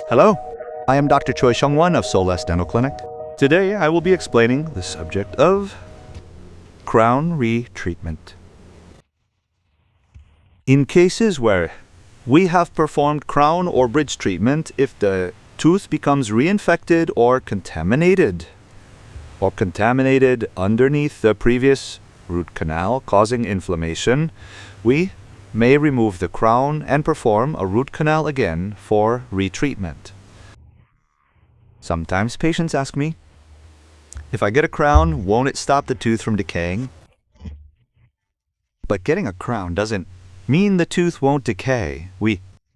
Hello, I am Dr. Choi Seung-won of Seoul Dental Clinic. Today I will be explaining the subject of crown retreatment. In cases where we have performed crown or bridge treatment, if the tooth becomes reinfected or contaminated underneath the previous root canal causing inflammation, we may remove the crown and perform a root canal again for retreatment. Sometimes patients ask me, if I get a crown, won't it stop the tooth from decaying? But getting a crown doesn't mean the tooth won't decay.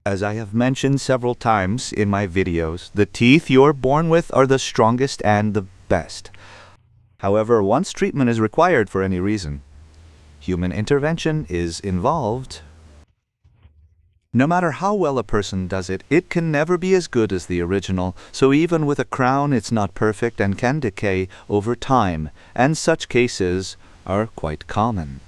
As I have mentioned several times in my videos, the teeth you're born with are the strongest and the best. However, once treatment is required for any reason, human intervention is involved. No matter how well a person does it, it can never be as good as the original, so even with a crown it's not perfect and can decay over time, and such cases are quite common.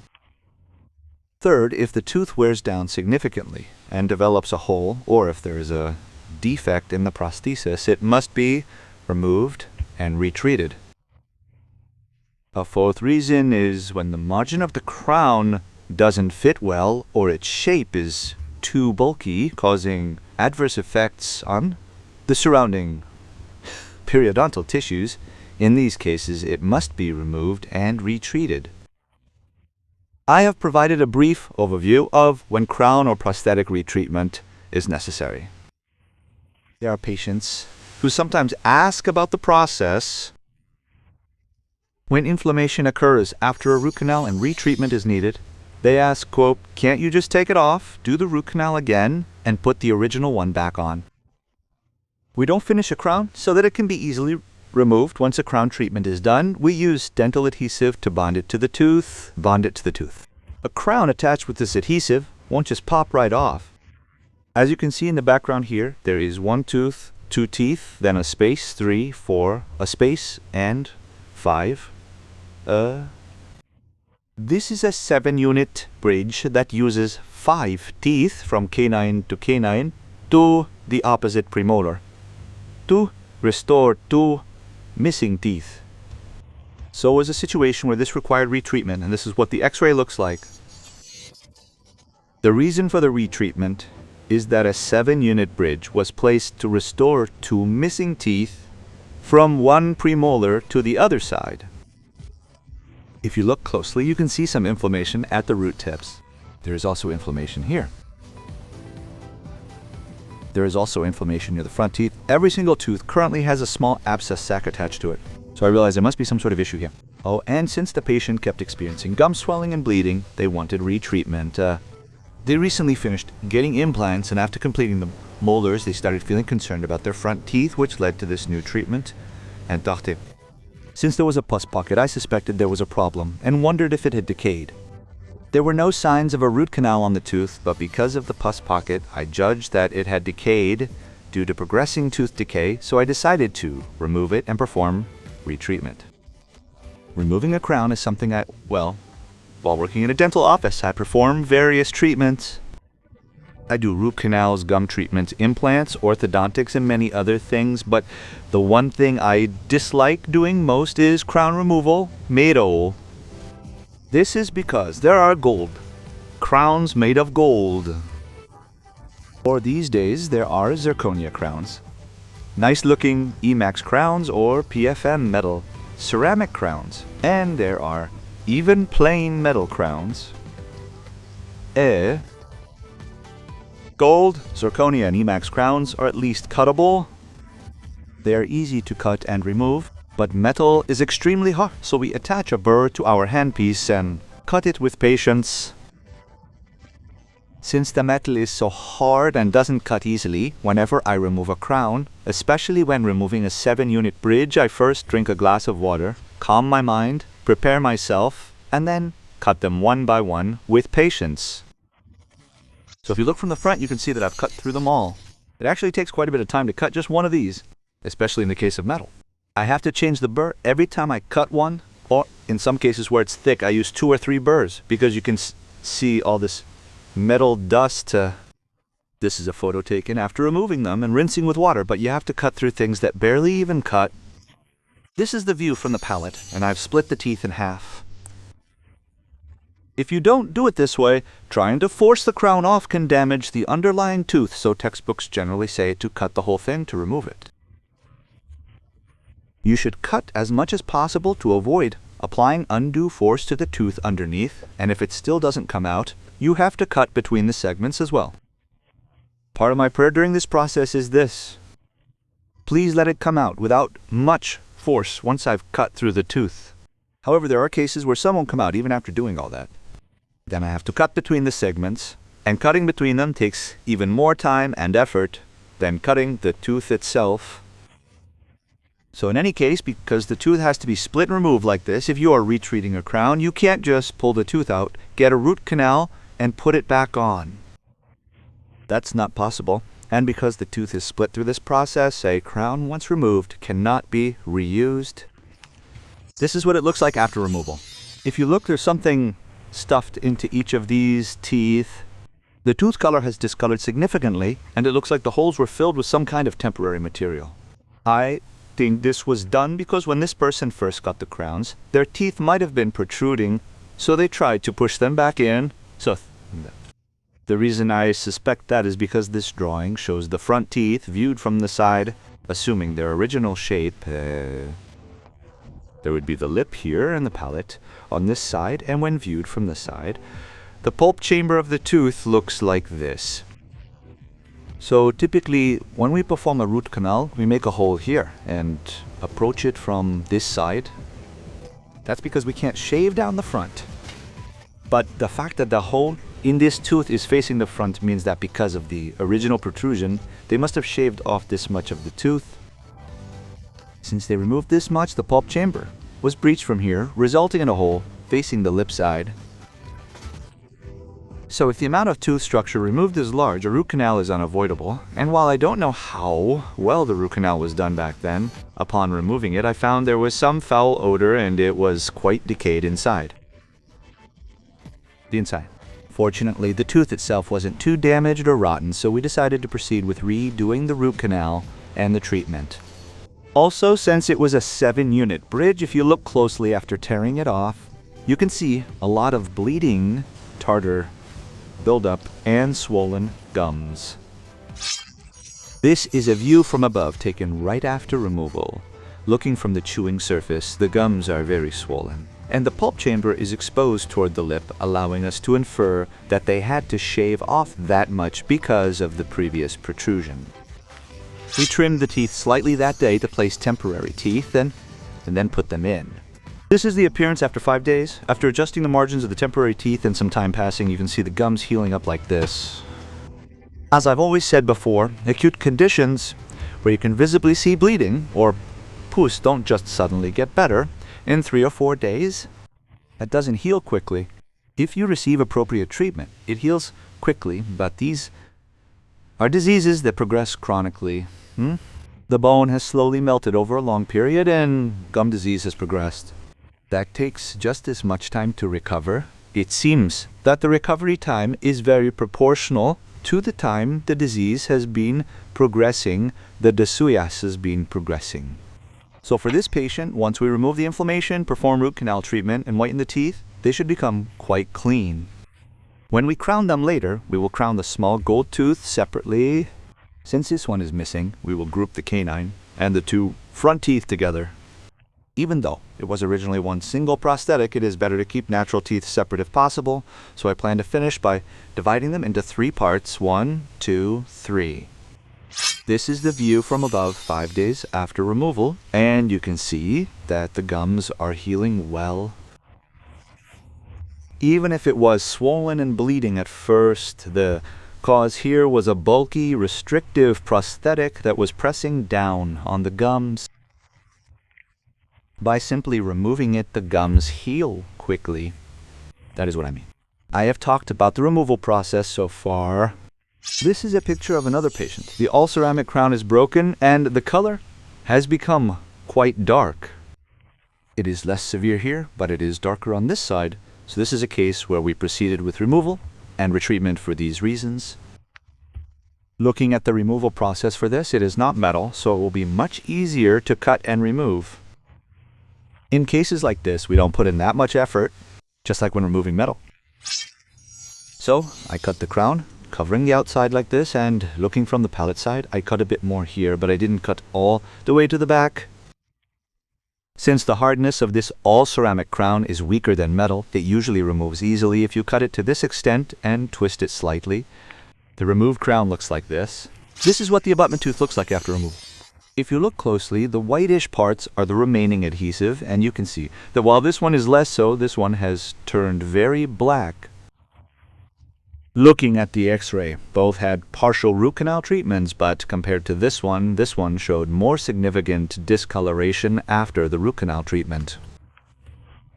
Third, if the tooth wears down significantly and develops a hole, or if there is a defect in the prosthesis, it must be removed and retreated. A fourth reason is when the margin of the crown doesn't fit well or its shape is too bulky, causing adverse effects on the surrounding periodontal tissues. In these cases, it must be removed and retreated. I have provided a brief overview of when crown or prosthetic retreatment is necessary. There are patients who sometimes ask about the process. When inflammation occurs after a root canal and retreatment is needed, they ask, quote, can't you just take it off, do the root canal again, and put the original one back on? We don't finish a crown so that it can be easily removed. Once a crown treatment is done, we use dental adhesive to bond it to the tooth. A crown attached with this adhesive won't just pop right off. As you can see in the background here, there is one tooth, two teeth, then a space, 3, 4, a space, and 5. This is a 7-unit bridge that uses 5 teeth from canine to canine to the opposite premolar to restore 2 missing teeth. So is a situation where this required retreatment, and this is what the x-ray looks like. The reason for the retreatment is that a 7-unit bridge was placed to restore 2 missing teeth from one premolar to the other side. If you look closely, you can see some inflammation at the root tips. There is also inflammation here. There is also inflammation near the front teeth. Every single tooth currently has a small abscess sac attached to it. So I realized there must be some sort of issue here. Oh, and since the patient kept experiencing gum swelling and bleeding, they wanted retreatment. They recently finished getting implants, and after completing the molars, they started feeling concerned about their front teeth, which led to this new treatment. And dachte, since there was a pus pocket, I suspected there was a problem and wondered if it had decayed. There were no signs of a root canal on the tooth, but because of the pus pocket, I judged that it had decayed due to progressing tooth decay, so I decided to remove it and perform retreatment. Removing a crown is something while working in a dental office, I perform various treatments. I do root canals, gum treatments, implants, orthodontics, and many other things, but the one thing I dislike doing most is crown removal, metal. This is because there are crowns made of gold. Or these days, there are zirconia crowns. Nice looking Emax crowns or PFM metal ceramic crowns. And there are even plain metal crowns. Gold, zirconia, and Emax crowns are at least cuttable. They are easy to cut and remove, but metal is extremely hard, so we attach a burr to our handpiece and cut it with patience. Since the metal is so hard and doesn't cut easily, whenever I remove a crown, especially when removing a 7-unit bridge, I first drink a glass of water, calm my mind, prepare myself, and then cut them one by one with patience. So if you look from the front, you can see that I've cut through them all. It actually takes quite a bit of time to cut just one of these, especially in the case of metal. I have to change the burr every time I cut one, or in some cases where it's thick, I use 2 or 3 burrs because you can see all this metal dust. This is a photo taken after removing them and rinsing with water, but you have to cut through things that barely even cut. This is the view from the palate, and I've split the teeth in half. If you don't do it this way, trying to force the crown off can damage the underlying tooth, so textbooks generally say to cut the whole thing to remove it. You should cut as much as possible to avoid applying undue force to the tooth underneath, and if it still doesn't come out, you have to cut between the segments as well. Part of my prayer during this process is this: please let it come out without much force once I've cut through the tooth. However, there are cases where some won't come out even after doing all that. Then I have to cut between the segments, and cutting between them takes even more time and effort than cutting the tooth itself. So in any case, because the tooth has to be split and removed like this, if you are retreating a crown, you can't just pull the tooth out, get a root canal, and put it back on. That's not possible, and because the tooth is split through this process, a crown once removed cannot be reused. This is what it looks like after removal. If you look, there's something stuffed into each of these teeth. The tooth color has discolored significantly, and it looks like the holes were filled with some kind of temporary material. I think this was done because when this person first got the crowns, their teeth might have been protruding, so they tried to push them back in. So the reason I suspect that is because this drawing shows the front teeth viewed from the side, assuming their original shape. There would be the lip here and the palate on this side, and when viewed from the side, the pulp chamber of the tooth looks like this. So typically, when we perform a root canal, we make a hole here and approach it from this side. That's because we can't shave down the front. But the fact that the hole in this tooth is facing the front means that because of the original protrusion, they must have shaved off this much of the tooth. Since they removed this much, the pulp chamber was breached from here, resulting in a hole facing the lip side. So if the amount of tooth structure removed is large, a root canal is unavoidable. And while I don't know how well the root canal was done back then, upon removing it, I found there was some foul odor and it was quite decayed inside. The inside. Fortunately, the tooth itself wasn't too damaged or rotten, so we decided to proceed with redoing the root canal and the treatment. Also, since it was a 7-unit bridge, if you look closely after tearing it off, you can see a lot of bleeding, tartar buildup, and swollen gums. This is a view from above taken right after removal. Looking from the chewing surface, the gums are very swollen, and the pulp chamber is exposed toward the lip, allowing us to infer that they had to shave off that much because of the previous protrusion. We trimmed the teeth slightly that day to place temporary teeth and then put them in. This is the appearance after 5 days. After adjusting the margins of the temporary teeth and some time passing, you can see the gums healing up like this. As I've always said before, acute conditions where you can visibly see bleeding or pus don't just suddenly get better in 3 or 4 days. That doesn't heal quickly. If you receive appropriate treatment, it heals quickly, but these are diseases that progress chronically. The bone has slowly melted over a long period and gum disease has progressed. That takes just as much time to recover. It seems that the recovery time is very proportional to the time the disease has been progressing, the dysuyas has been progressing. So for this patient, once we remove the inflammation, perform root canal treatment, and whiten the teeth, they should become quite clean. When we crown them later, we will crown the small gold tooth separately. Since this one is missing, we will group the canine and the 2 front teeth together. Even though it was originally one single prosthetic, it is better to keep natural teeth separate if possible, so I plan to finish by dividing them into 3 parts, 1, 2, 3. This is the view from above 5 days after removal, and you can see that the gums are healing well. Even if it was swollen and bleeding at first, the cause here was a bulky, restrictive prosthetic that was pressing down on the gums. By simply removing it, the gums heal quickly. That is what I mean. I have talked about the removal process so far. This is a picture of another patient. The all-ceramic crown is broken and the color has become quite dark. It is less severe here, but it is darker on this side. So this is a case where we proceeded with removal and retreatment for these reasons. Looking at the removal process for this, it is not metal, so it will be much easier to cut and remove. In cases like this, we don't put in that much effort, just like when removing metal. So, I cut the crown, covering the outside like this, and looking from the palette side, I cut a bit more here, but I didn't cut all the way to the back. Since the hardness of this all-ceramic crown is weaker than metal, it usually removes easily if you cut it to this extent and twist it slightly. The removed crown looks like this. This is what the abutment tooth looks like after removal. If you look closely, the whitish parts are the remaining adhesive, and you can see that while this one is less so, this one has turned very black. Looking at the x-ray, both had partial root canal treatments, but compared to this one showed more significant discoloration after the root canal treatment.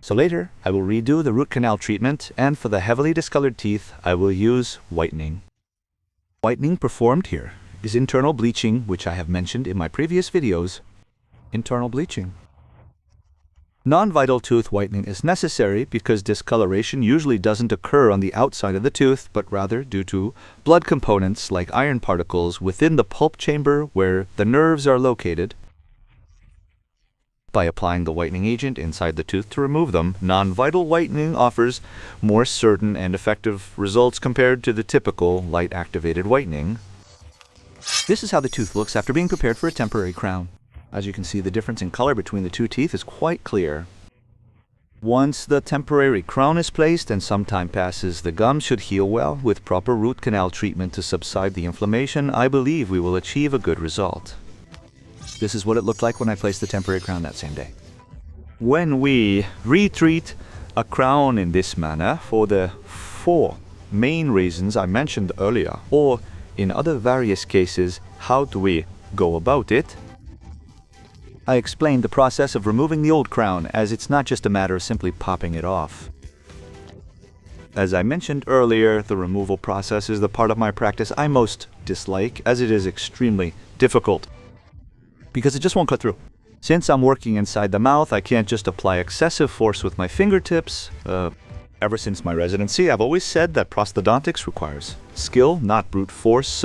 So later, I will redo the root canal treatment, and for the heavily discolored teeth, I will use whitening. Whitening performed here is internal bleaching, which I have mentioned in my previous videos. Internal bleaching. Non-vital tooth whitening is necessary because discoloration usually doesn't occur on the outside of the tooth, but rather due to blood components like iron particles within the pulp chamber where the nerves are located. By applying the whitening agent inside the tooth to remove them, non-vital whitening offers more certain and effective results compared to the typical light-activated whitening. This is how the tooth looks after being prepared for a temporary crown. As you can see, the difference in color between the two teeth is quite clear. Once the temporary crown is placed and some time passes, the gums should heal well. With proper root canal treatment to subside the inflammation, I believe we will achieve a good result. This is what it looked like when I placed the temporary crown that same day. When we retreat a crown in this manner for the 4 main reasons I mentioned earlier, or in other various cases, how do we go about it? I explained the process of removing the old crown, as it's not just a matter of simply popping it off. As I mentioned earlier, the removal process is the part of my practice I most dislike, as it is extremely difficult, because it just won't cut through. Since I'm working inside the mouth, I can't just apply excessive force with my fingertips. Ever since my residency, I've always said that prosthodontics requires skill, not brute force.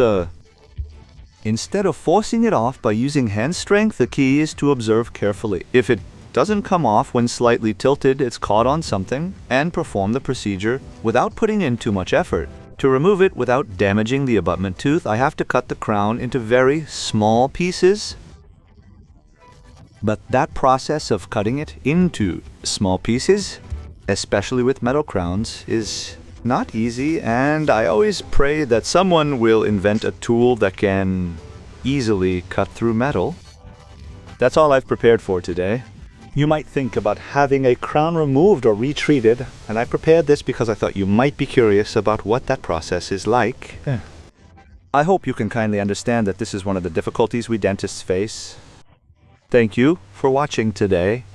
Instead of forcing it off by using hand strength, the key is to observe carefully. If it doesn't come off when slightly tilted, it's caught on something, and perform the procedure without putting in too much effort. To remove it without damaging the abutment tooth, I have to cut the crown into very small pieces. But that process of cutting it into small pieces, especially with metal crowns, is not easy, and I always pray that someone will invent a tool that can easily cut through metal. That's all I've prepared for today. You might think about having a crown removed or retreated, and I prepared this because I thought you might be curious about what that process is like. I hope you can kindly understand that this is one of the difficulties we dentists face. Thank you for watching today.